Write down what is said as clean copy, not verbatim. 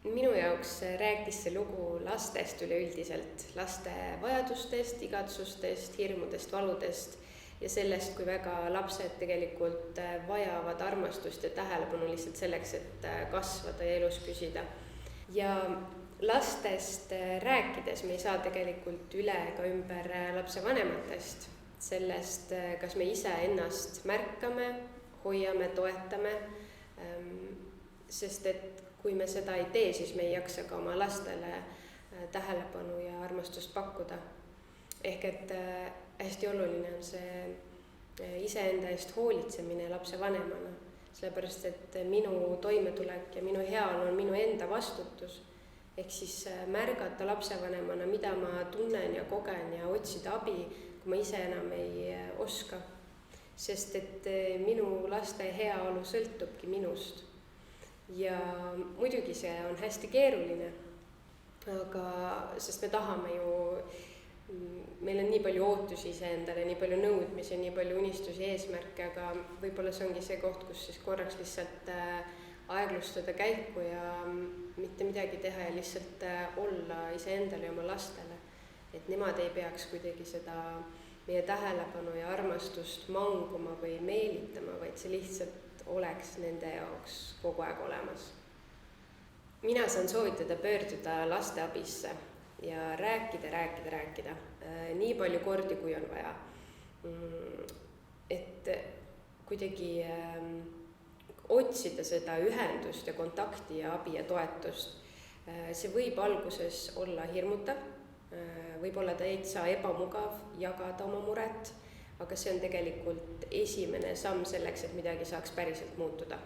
Minu jaoks rääkis see lugu lastest üleüldiselt, laste vajadustest, igatsustest, hirmudest, valudest ja sellest, kui väga lapsed tegelikult vajavad armastust ja tähelepanu lihtsalt selleks, et kasvada ja elus püsida. Ja lastest rääkides me ei saa tegelikult üle ega ümber lapsevanematest, sellest, kas me ise ennast märkame, hoiame, toetame, sest et kui me seda ei tee, siis me ei jaksa ka oma lastele tähelepanu ja armastust pakkuda. Ehk et hästi oluline on see iseenda eest hoolitsemine lapsevanemana, sellepärast et minu toimetulek ja minu heaolu on minu enda vastutus. Ehk siis märgata lapsevanemana, mida ma tunnen ja kogen ja otsida abi, kui ma ise enam ei oska. Sest et minu laste heaolu sõltubki minust. Ja muidugi see on hästi keeruline, aga sest me tahame ju, meil on nii palju ootusi iseendale, nii palju nõudmisi, nii palju unistusi, eesmärke, aga võib-olla see ongi see koht, kus siis korraks lihtsalt aeglustada käiku ja mitte midagi teha ja lihtsalt olla iseendale ja oma lastele. Et nemad ei peaks kuidagi seda meie tähelepanu ja armastust manguma või meelitama, vaid see lihtsalt oleks nende jaoks kogu aeg olemas. Mina saan soovitada pöörduda lasteabisse ja rääkida. Nii palju kordi, kui on vaja. Et kuidagi otsida seda ühendust ja kontakti ja abi ja toetust. See võib alguses olla hirmutav, võib-olla täitsa ebamugav jagada oma muret, aga see on tegelikult esimene samm selleks, et midagi saaks päriselt muutuda.